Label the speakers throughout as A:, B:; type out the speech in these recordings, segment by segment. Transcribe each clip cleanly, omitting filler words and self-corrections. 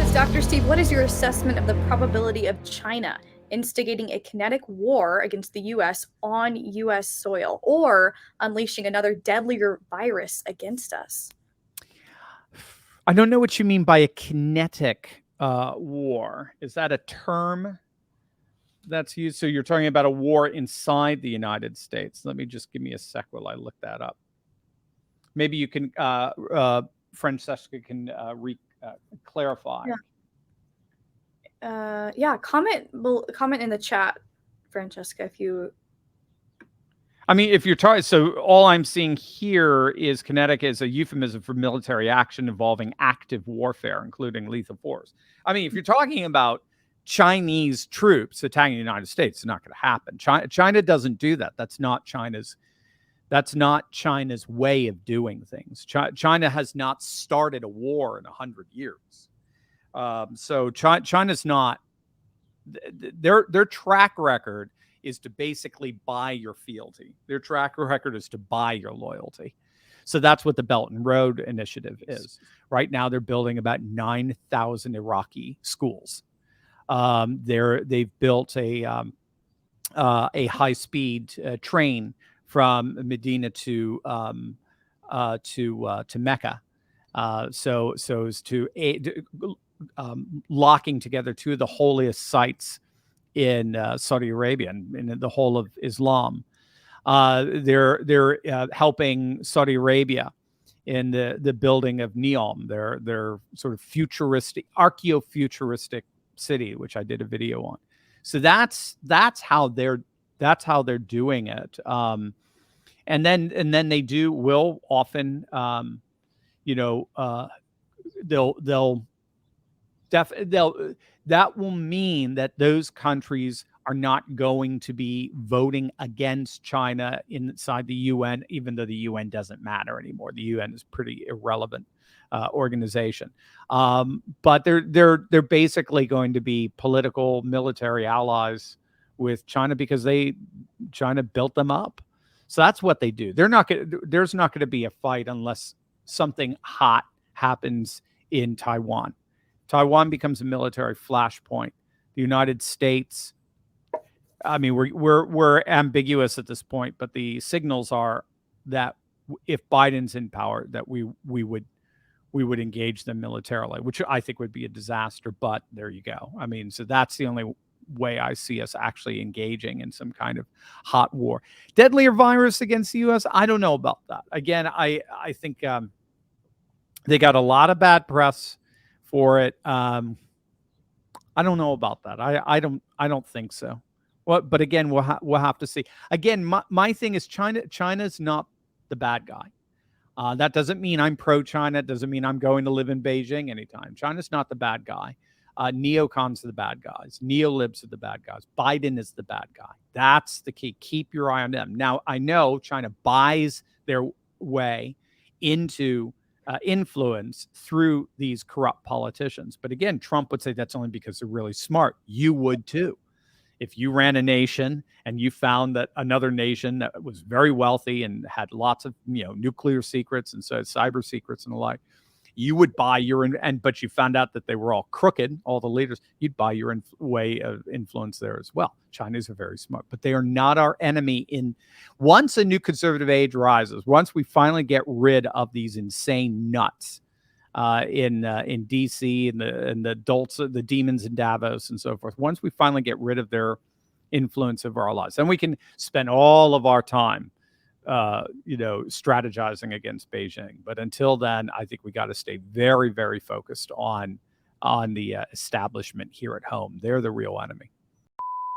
A: Yes, Dr. Steve, what is your assessment of the probability of China instigating a kinetic war against the U.S. on U.S. soil or unleashing another deadlier virus against us?
B: I don't know what you mean by a kinetic war. Is that a term that's used? So you're talking about a war inside the United States. Let me just give me a sec while I look that up. Maybe you can, Francesca can clarify.
A: Yeah. Comment in the chat, Francesca, if you.
B: I mean, if you're talking, so all I'm seeing here is kinetic as a euphemism for military action involving active warfare, including lethal force. I mean, if you're talking about Chinese troops attacking the United States, it's not going to happen. China doesn't do that. That's not China's way of doing things. China has not started a war in 100 years. So China's not, their track record is to basically buy your fealty. Their track record is to buy your loyalty. So that's what the Belt and Road Initiative is. Right now, they're building about 9,000 Iraqi schools. They've built a high-speed train from Medina to Mecca. So as to locking together two of the holiest sites in Saudi Arabia and in the whole of Islam. They're helping Saudi Arabia in the building of Neom, their sort of futuristic, archaeo-futuristic city, which I did a video on. So that's how they're doing it. And then they will often that will mean that those countries are not going to be voting against China inside the UN, even though the UN doesn't matter anymore. The UN is pretty irrelevant organization. But they're basically going to be political military allies with China because China built them up. So that's what they do. There's not going to be a fight unless something hot happens in Taiwan. Taiwan becomes a military flashpoint. The United States, I mean, we're ambiguous at this point, but the signals are that if Biden's in power, that we would engage them militarily, which I think would be a disaster. But there you go. I mean, so that's the only way I see us actually engaging in some kind of hot war. Deadlier virus against the U.S. I don't know about that. Again, I think they got a lot of bad press for it. I don't know about that. I don't think so. Well, but again, we'll have to see. Again, my thing is China's not the bad guy. That doesn't mean I'm pro-China. It doesn't mean I'm going to live in Beijing anytime. China's not the bad guy. Neocons are the bad guys. Neolibs are the bad guys. Biden is the bad guy. That's the key. Keep your eye on them. Now, I know China buys their way into influence through these corrupt politicians. But again, Trump would say that's only because they're really smart. You would too. If you ran a nation and you found that another nation that was very wealthy and had lots of nuclear secrets and so cyber secrets and the like, you would buy but you found out that they were all crooked, all the leaders, you'd buy your way of influence there as well. Chinese are very smart, but they are not our enemy. Once a new conservative age rises, once we finally get rid of these insane nuts in DC and the adults, the demons in Davos and so forth, once we finally get rid of their influence over our lives, then we can spend all of our time strategizing against Beijing. But until then, I think we got to stay very, very focused on the establishment here at home. They're the real enemy.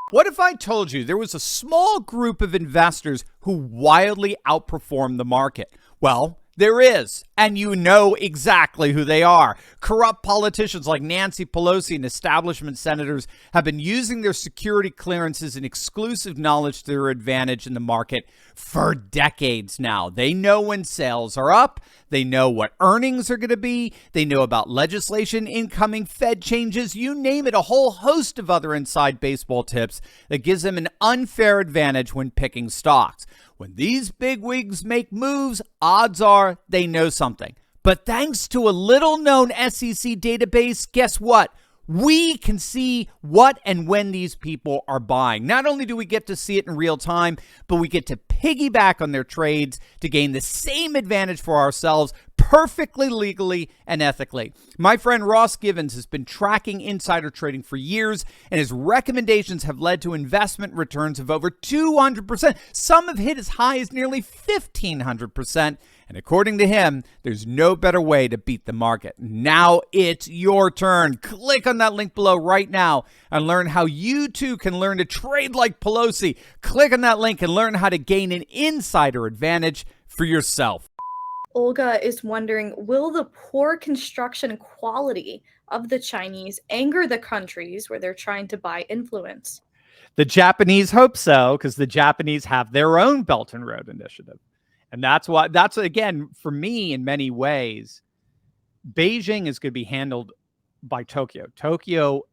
B: What if I told you there was a small group of investors who wildly outperformed the market? Well, there is, and you know exactly who they are. Corrupt politicians like Nancy Pelosi and establishment senators have been using their security clearances and exclusive knowledge to their advantage in the market for decades now. They know when sales are up. They know what earnings are going to be. They know about legislation, incoming Fed changes, you name it, a whole host of other inside baseball tips that gives them an unfair advantage when picking stocks. When these bigwigs make moves, odds are they know something. But thanks to a little known SEC database, guess what? We can see what and when these people are buying. Not only do we get to see it in real time, but we get to piggyback on their trades to gain the same advantage for ourselves perfectly legally and ethically. My friend Ross Givens has been tracking insider trading for years, and his recommendations have led to investment returns of over 200%. Some have hit as high as nearly 1,500%. And according to him, there's no better way to beat the market. Now it's your turn. Click on that link below right now and learn how you too can learn to trade like Pelosi. Click on that link and learn how to gain an insider advantage for yourself.
A: Olga is wondering, will the poor construction quality of the Chinese anger the countries where they're trying to buy influence?
B: The Japanese hope so, because the Japanese have their own Belt and Road Initiative. And that's again, for me, in many ways, Beijing is going to be handled by Tokyo. Tokyo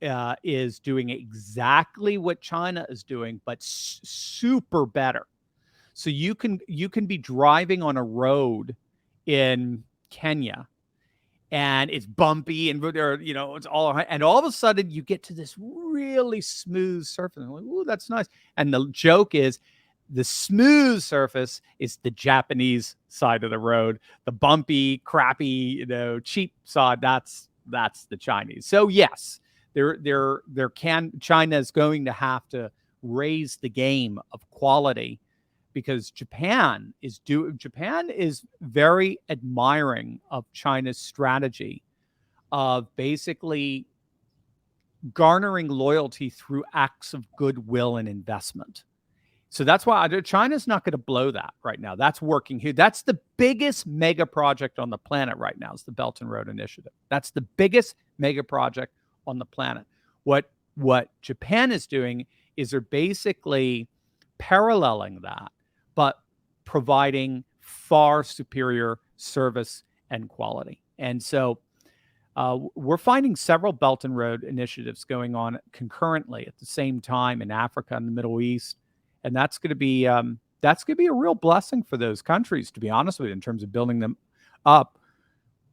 B: is doing exactly what China is doing, but super better. So you can be driving on a road in Kenya, and it's bumpy, and it's all of a sudden you get to this really smooth surface. And I'm like, ooh, that's nice. And the joke is, the smooth surface is the Japanese side of the road. The bumpy, crappy, cheap side, that's the Chinese. So yes, China is going to have to raise the game of quality, because Japan is very admiring of China's strategy of basically garnering loyalty through acts of goodwill and investment. So that's why China's not going to blow that right now. That's working here. That's the biggest mega project on the planet right now, is the Belt and Road Initiative. That's the biggest mega project on the planet. What Japan is doing is they're basically paralleling that, but providing far superior service and quality. And so we're finding several Belt and Road initiatives going on concurrently at the same time in Africa and the Middle East. And that's going to be a real blessing for those countries, to be honest with you, in terms of building them up,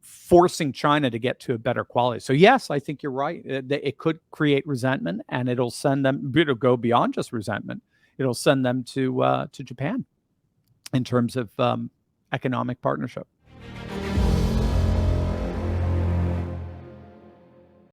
B: forcing China to get to a better quality. So yes, I think you're right. It could create resentment, and it'll go beyond just resentment. It'll send them to Japan in terms of economic partnership.